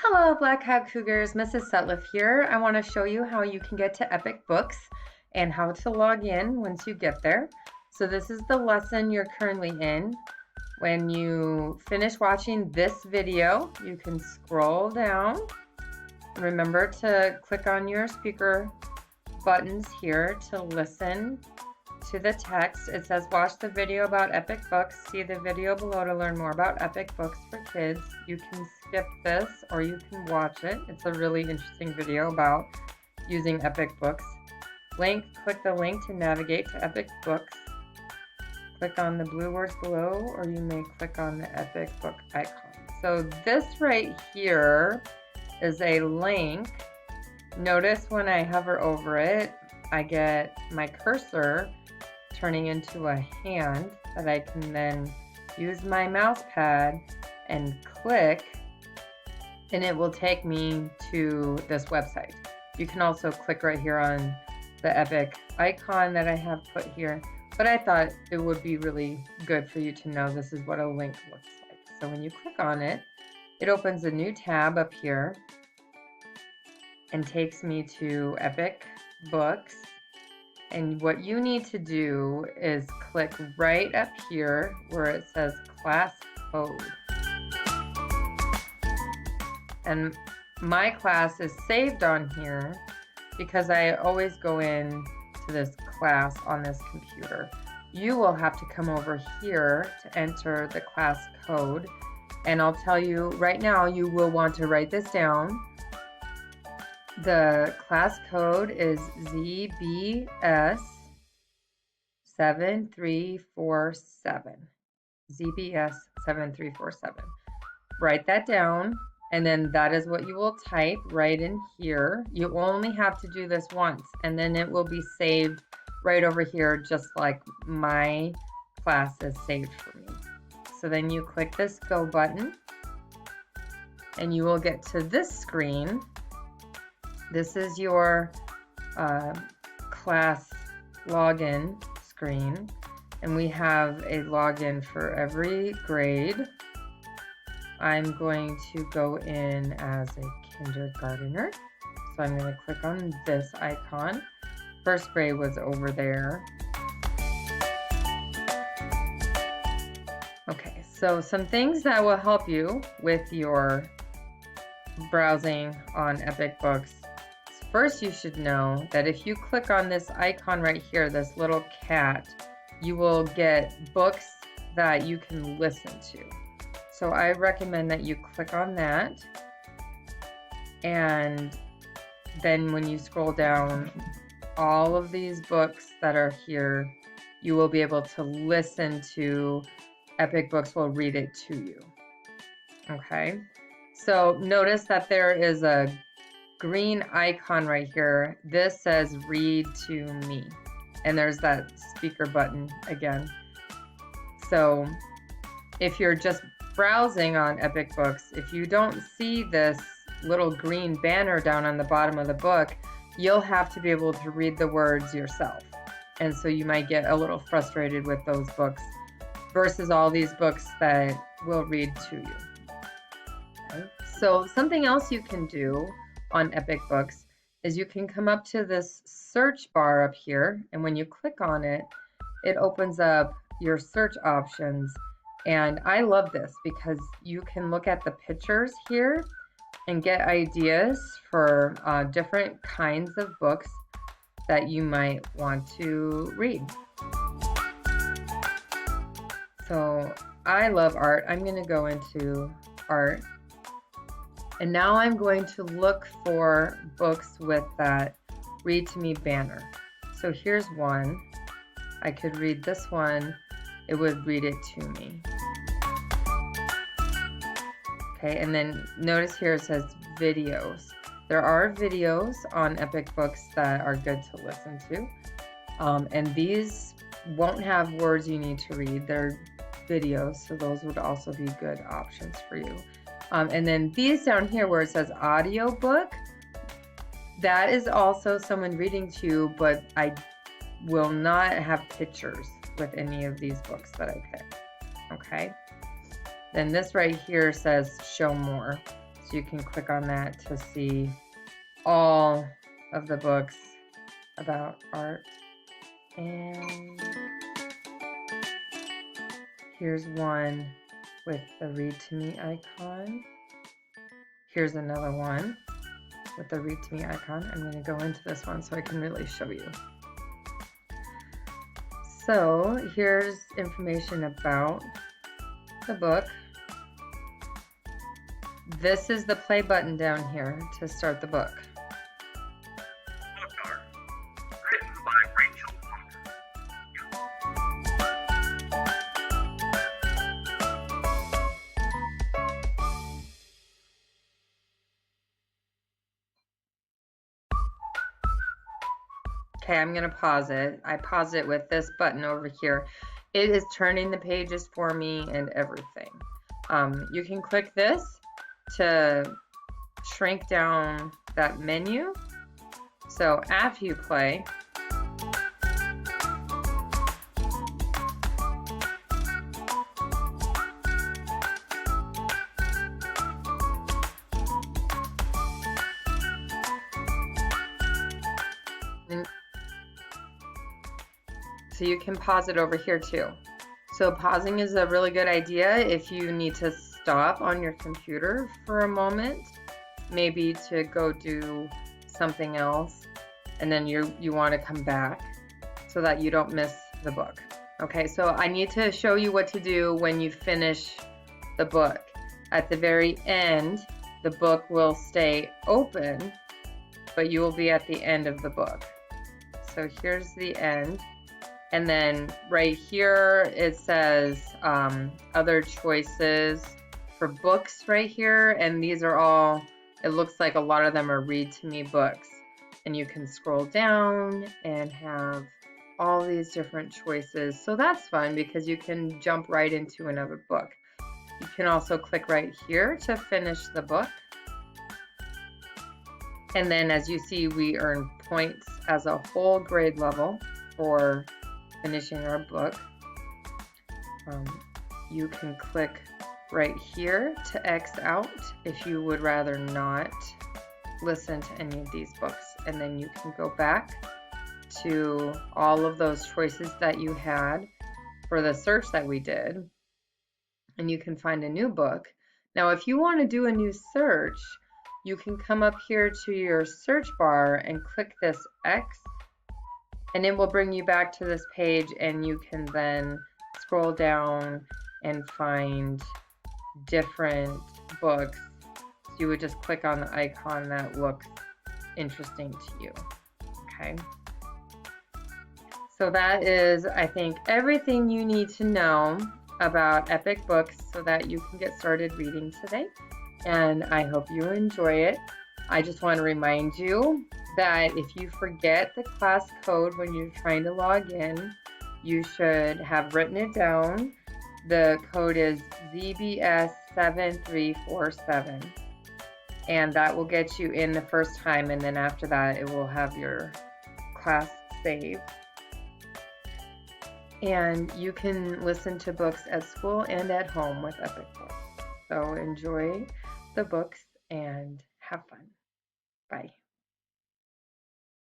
Hello, Black Hat Cougars. Mrs. Sutliff here. I want to show you how you can get to Epic Books and how to log in once you get there. So this is the lesson you're currently in. When you finish watching this video, you can scroll down. Remember to click on your speaker buttons here to listen to the text. It says watch the video about Epic Books. See the video below to learn more about Epic Books for kids. You can skip this or you can watch it. It's a really interesting video about using Epic Books. Click the link to navigate to Epic Books. Click on the blue words below, or you may click on the Epic Book icon. So this right here is a link. Notice when I hover over it, I get my cursor turning into a hand that I can then use my mouse pad and click, and it will take me to this website. You can also click right here on the Epic icon that I have put here, but I thought it would be really good for you to know this is what a link looks like. So when you click on it, it opens a new tab up here and takes me to Epic Books. And what you need to do is click right up here where it says class code. And my class is saved on here because I always go in to this class on this computer. You will have to come over here to enter the class code. And I'll tell you right now, you will want to write this down. The class code is ZBS 7347. ZBS 7347. Write that down, and then that is what you will type right in here. You only have to do this once, and then it will be saved right over here, just like my class is saved for me. So then you click this go button, and you will get to this screen. This is your class login screen, and we have a login for every grade. I'm going to go in as a kindergartner, so I'm going to click on this icon. First grade was over there. Okay, so some things that will help you with your browsing on Epic Books. First, you should know that if you click on this icon right here, this little cat, you will get books that you can listen to. So I recommend that you click on that. And then when you scroll down, all of these books that are here, you will be able to listen to. Epic Books will read it to you. Okay. So notice that there is a green icon right here. This says read to me, and there's that speaker button again. So if you're just browsing on Epic Books, if you don't see this little green banner down on the bottom of the book, you'll have to be able to read the words yourself, and so you might get a little frustrated with those books versus all these books that will read to you. Okay. So something else you can do on Epic Books is you can come up to this search bar up here, and when you click on it, it opens up your search options. And I love this because you can look at the pictures here and get ideas for different kinds of books that you might want to read. So I love art. I'm going to go into art. And now I'm going to look for books with that read to me banner. So here's one. I could read this one. It would read it to me. Okay, and then notice here it says videos. There are videos on Epic Books that are good to listen to. And these won't have words you need to read. They're videos, so those would also be good options for you. And then these down here where it says audiobook, that is also someone reading to you, but I will not have pictures with any of these books that I pick. Okay. Then this right here says show more. So you can click on that to see all of the books about art. And here's one with the Read to Me icon. Here's another one with the Read to Me icon. I'm going to go into this one so I can really show you. So here's information about the book. This is the play button down here to start the book. Book art, written by Rachel Okay, I'm going to pause it. I pause it with this button over here. It is turning the pages for me and everything. You can click this to shrink down that menu. So after you play, so you can pause it over here too. So pausing is a really good idea if you need to stop on your computer for a moment, maybe to go do something else, and then you want to come back so that you don't miss the book. Okay, so I need to show you what to do when you finish the book. At the very end, the book will stay open, but you will be at the end of the book. So here's the end. And then right here, it says other choices for books right here. And these are all, it looks like a lot of them are Read to Me books. And you can scroll down and have all these different choices. So that's fun because you can jump right into another book. You can also click right here to finish the book. And then as you see, we earn points as a whole grade level for finishing our book. You can click right here to X out if you would rather not listen to any of these books, and then you can go back to all of those choices that you had for the search that we did, and you can find a new book. Now if you want to do a new search, you can come up here to your search bar and click this X, and it will bring you back to this page, and you can then scroll down and find different books. So you would just click on the icon that looks interesting to you. Okay. So that is, I think, everything you need to know about Epic Books so that you can get started reading today. And I hope you enjoy it. I just want to remind you that if you forget the class code when you're trying to log in, you should have written it down. The code is ZBS7347, and that will get you in the first time, and then after that it will have your class saved. And you can listen to books at school and at home with Epic Books. So enjoy the books and have fun. Bye.